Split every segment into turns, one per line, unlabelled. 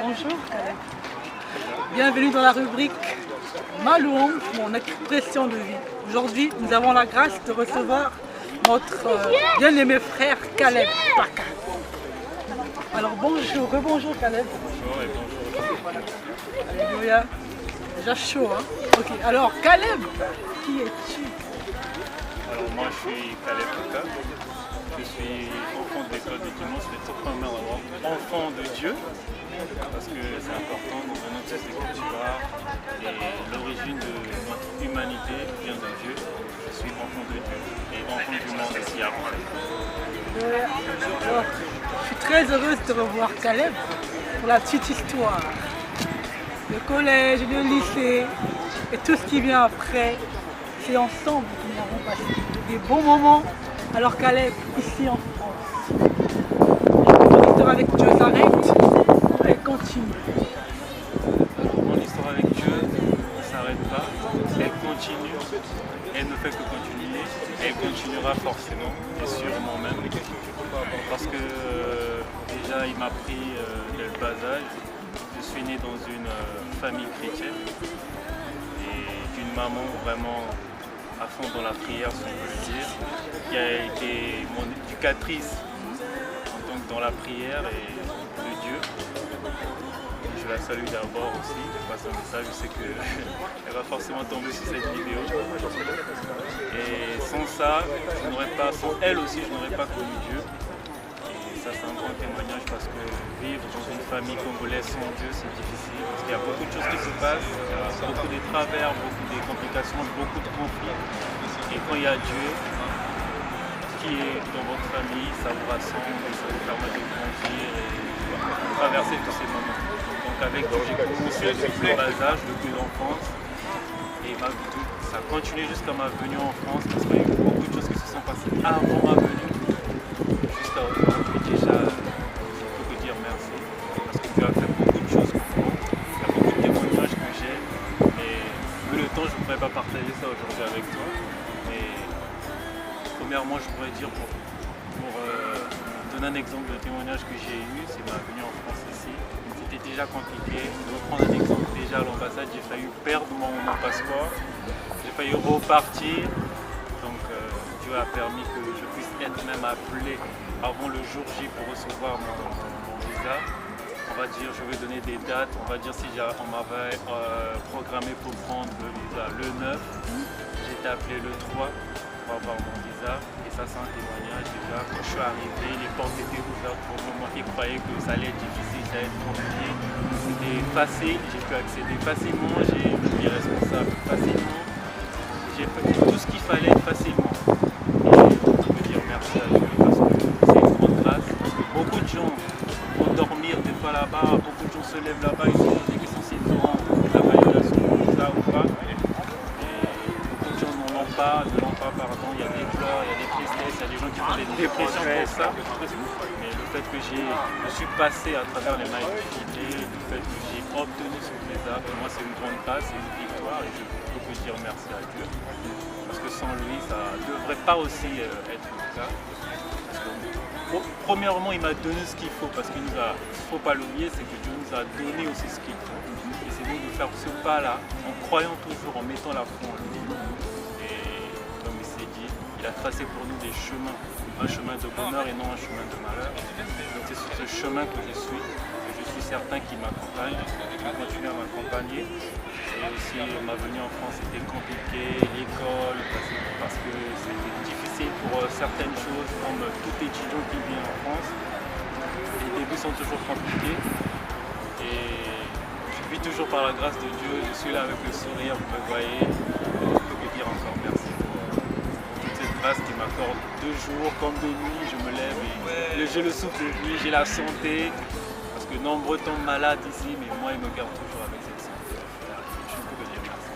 Bonjour, Caleb. Bienvenue dans la rubrique Ma louange, mon expression de vie. Aujourd'hui, nous avons la grâce de recevoir notre bien-aimé frère Caleb Paka. Alors bonjour, rebonjour Caleb.
Bonjour et bonjour.
Alléluia. Déjà chaud, hein? Ok, alors Caleb, qui es-tu?
Alors moi je suis Caleb Paka. Je suis enfant de l'école de dimanche, mais tout premièrement enfant de Dieu, parce que c'est important dans un autre texte d'écriture et l'origine de notre humanité vient de Dieu. Je suis enfant de Dieu et enfant du monde aussi après.
Alors, je suis très heureuse de revoir Caleb pour la petite histoire. Le collège, le lycée et tout ce qui vient après, c'est ensemble que nous avons passé des bons moments. Alors Caleb, ici en France, mon histoire avec Dieu s'arrête, elle continue.
Mon histoire avec Dieu ne s'arrête pas, elle continue, elle ne fait que continuer, elle continuera forcément et sûrement même. Parce que déjà il m'a pris dès le bas âge, je suis né dans une famille chrétienne et d'une maman vraiment à fond dans la prière, si on peut le dire, qui a été mon éducatrice en tant que dans la prière et de Dieu. Je la salue d'abord aussi, je passe un message, je sais qu'elle va forcément tomber sur cette vidéo. Et sans ça, sans elle aussi, je n'aurais pas connu Dieu. Et ça, c'est un grand témoignage parce que vivre dans une famille congolaise sans Dieu, c'est difficile. Parce qu'il y a beaucoup de choses qui se passent, il y a beaucoup de travers, beaucoup de complications, beaucoup de conflits. Et quand il y a Dieu qui est dans votre famille, ça vous rassemble, ça vous permet de grandir et de traverser tous ces moments. Donc avec Dieu, j'ai commencé depuis le bas âge, depuis l'enfance. Et ça a continué jusqu'à ma venue en France parce qu'il y a eu beaucoup de choses qui se sont passées avant ma venue. Jusqu'à aujourd'hui, déjà, je peux vous dire merci. Parce que Dieu a fait beaucoup de choses pour moi. Il y a beaucoup de témoignages que j'ai. Et vu le temps, je ne pourrais pas partager ça aujourd'hui avec toi. Mais premièrement, je pourrais dire pour donner un exemple de témoignage que j'ai eu, c'est ma venue en France ici. C'était déjà compliqué. Je vais prendre un exemple. Déjà à l'ambassade, j'ai failli perdre mon passeport. J'ai failli repartir. Donc Dieu a permis que je puisse être même appelé avant le jour J pour recevoir mon visa. On va dire, je vais donner des dates. On va dire si on m'avait programmé pour prendre le visa le 9. J'ai été appelé le 3 pour avoir mon visa. Et ça, c'est un témoignage. Déjà, quand je suis arrivé, les portes étaient ouvertes pour moi qui croyais que ça allait être difficile, ça allait être compliqué. C'était facile, j'ai pu accéder facilement, j'ai été responsable facilement. J'ai fait tout ce qu'il fallait facilement. Et je peux dire merci à Dieu parce que c'est une grande grâce. Beaucoup de gens vont dormir des fois là-bas, beaucoup de gens se lèvent là-bas, ils se posent des questions s'ils auront la validation de ça ou pas. Beaucoup de gens n'en ont pas, pardon, il y a des pleurs, il y a des tristesses, il y a des gens qui font des dépressions pour ça. Mais le fait que je suis passé à travers les mailles du filet, le fait que j'ai obtenu ce visa, pour moi c'est une grande grâce, c'est une victoire et je peux que dire merci à Dieu. Parce que sans lui, ça ne devrait pas aussi être le cas. Premièrement, il m'a donné ce qu'il faut, parce qu'il ne faut pas l'oublier, c'est que Dieu nous a donné aussi ce qu'il faut. Et c'est nous de faire ce pas-là, en croyant toujours, en mettant la foi en lui. Et comme il s'est dit, il a tracé pour nous des chemins, un chemin de bonheur et non un chemin de malheur. Donc c'est sur ce chemin que je suis certain qu'il m'accompagne, qu'il continue à m'accompagner. Et aussi ma venue en France était compliquée, l'école, parce que c'était difficile pour certaines choses, comme tout étudiant qui vient en France. Les débuts sont toujours compliqués. Et je vis toujours par la grâce de Dieu, je suis là avec le sourire, vous me voyez. Je peux vous dire encore merci pour toute cette grâce qui m'accorde de jour comme de nuit. Je me lève et j'ai le souffle de vie, j'ai la santé. Parce que nombreux tombent malades ici, mais moi, il me garde toujours avec cette santé. Je peux vous dire merci.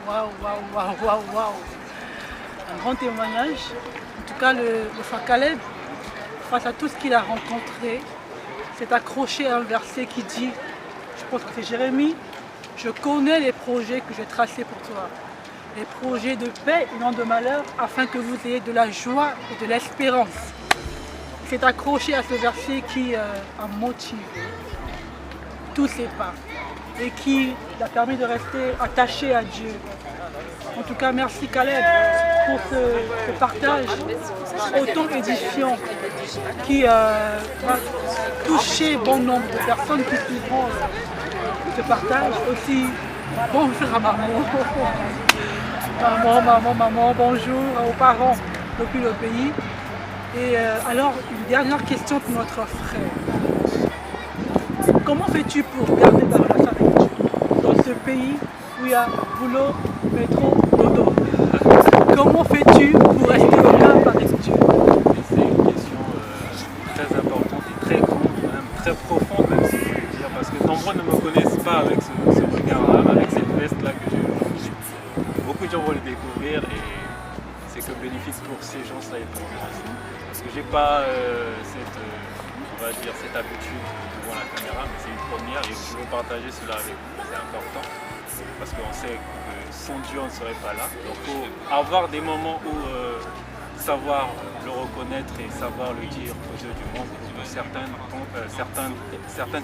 Waouh. Un grand témoignage. En tout cas, le frère Caleb, face à tout ce qu'il a rencontré, s'est accroché à un verset qui dit, je pense que c'est Jérémie, je connais les projets que j'ai tracés pour toi. Les projets de paix et non de malheur, afin que vous ayez de la joie et de l'espérance. s'est accroché à ce verset qui a motivé tous ses pas et qui l'a permis de rester attaché à Dieu. En tout cas, merci Caleb pour ce partage autant édifiant qui va toucher bon nombre de personnes qui suivront ce partage. Aussi, bonjour à maman, maman, bonjour aux parents depuis le pays. Et alors, une dernière question pour notre frère. Comment fais-tu pour garder ta relation avec Dieu dans ce pays où il y a boulot, métro, dodo? Comment fais-tu pour rester au cap avec Dieu?
C'est une question très importante et très grande, même très profonde, même si je veux dire, parce que nombreux ne me connaissent pas avec ce regard-là, avec cette veste-là que j'ai aujourd'hui. Beaucoup de gens vont le découvrir et c'est que bénéfice pour ces gens-là et pour moi aussi. Parce que j'ai pas on va dire, cette habitude devant la caméra, mais c'est une première et je veux partager cela avec vous, c'est important. Parce qu'on sait que sans Dieu on ne serait pas là. Donc il faut avoir des moments où savoir le reconnaître et savoir le dire aux yeux du monde. Certaines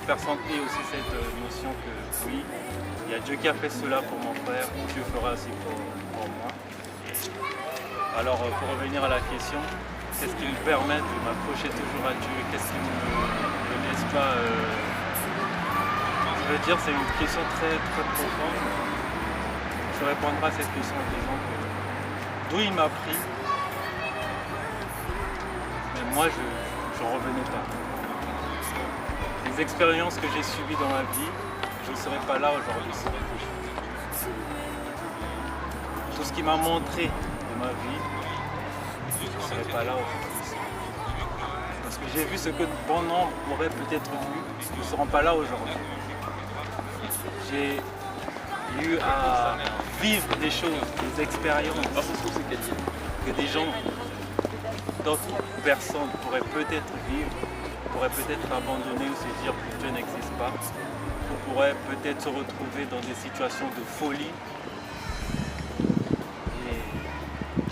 personnes aient aussi cette notion que oui, il y a Dieu qui a fait cela pour mon frère, Dieu fera aussi pour moi. Alors pour revenir à la question, qu'est-ce qui me permet de m'accrocher toujours à Dieu? Qu'est-ce qui me laisse pas... Je veux dire, c'est une question très très profonde. Je répondrai à cette question en disant que d'où il m'a pris, mais moi je n'en revenais pas. Les expériences que j'ai subies dans ma vie, je ne serais pas là aujourd'hui. Tout ce qui m'a montré de ma vie, je ne serais pas là aujourd'hui. Parce que j'ai vu ce que bon nombre auraient peut-être vu, ils ne seront pas là aujourd'hui. J'ai eu à vivre des choses, des expériences que des gens, d'autres personnes pourraient peut-être vivre, pourraient peut-être abandonner ou se dire que Dieu n'existe pas, ou pourraient peut-être se retrouver dans des situations de folie. Et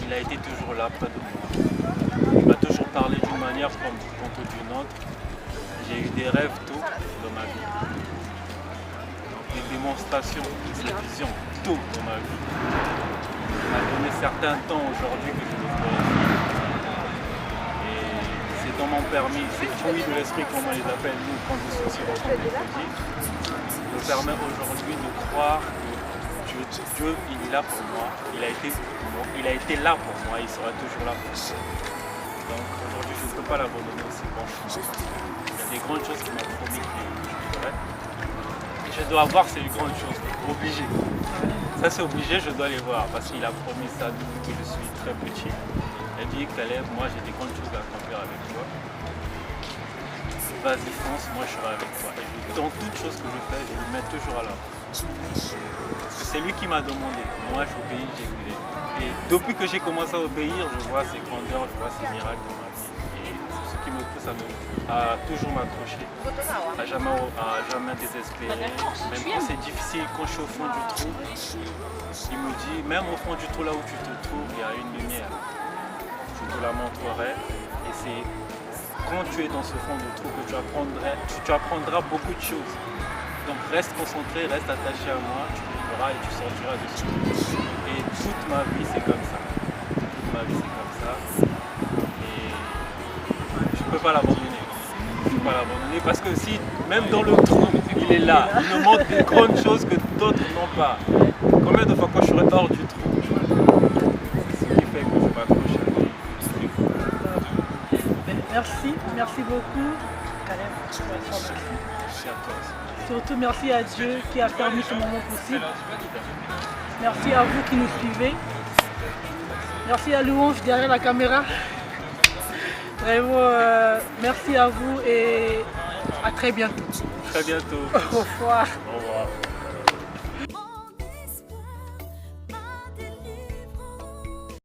il a été toujours là près de moi. Il m'a toujours parlé d'une manière comme tantôt d'une autre. J'ai eu des rêves tôt dans ma vie. Des démonstrations, des visions tôt dans ma vie. Il m'a donné certains temps aujourd'hui que je ne peux pas. Et c'est dans mon permis, ces fruits de l'esprit, comme on les appelle nous quand nous sommes sur le me permet aujourd'hui de croire que Dieu il est là pour moi. Il a été là pour moi, il sera toujours là pour moi. Donc aujourd'hui je ne peux pas l'abandonner aussi franchement. Il y a des grandes choses qu'il m'a promis que je ferai. Je dois voir ces grandes choses, obligé. Ça c'est obligé, je dois les voir parce qu'il a promis ça depuis que je suis très petit. Il a dit Caleb, moi j'ai des grandes choses à accomplir avec toi. Vas-y fonce, moi je serai avec toi. Et dans toute chose que je fais, je le mets toujours à l'avant. Parce que c'est lui qui m'a demandé. Moi j'obéis, j'écoute. Et depuis que j'ai commencé à obéir, je vois ses grandeurs, je vois ses miracles dans ma vie. Et c'est ce qui me pousse à toujours m'accrocher, à jamais désespérer. Même quand c'est difficile, quand je suis au fond du trou, il me dit, même au fond du trou là où tu te trouves, il y a une lumière. Je te la montrerai. Et c'est quand tu es dans ce fond du trou que tu apprendras beaucoup de choses. Donc reste concentré, reste attaché à moi, tu vivras et tu sortiras de ce trou. Et toute ma vie c'est comme ça. Toute ma vie c'est comme ça. Et je ne peux pas l'abandonner. Je ne peux pas l'abandonner parce que si, même dans le trou, il est là. Il me montre des grandes choses que d'autres n'ont pas. Combien de fois quand je serai hors du trou, c'est ce qui fait que je m'accroche à lui.
Merci beaucoup, Caleb.
Merci à toi aussi.
Surtout merci à Dieu qui a permis ce moment possible. Merci à vous qui nous suivez. Merci à Louange derrière la caméra. Vraiment, merci à vous et à très bientôt.
Très bientôt.
Au revoir.
Au revoir.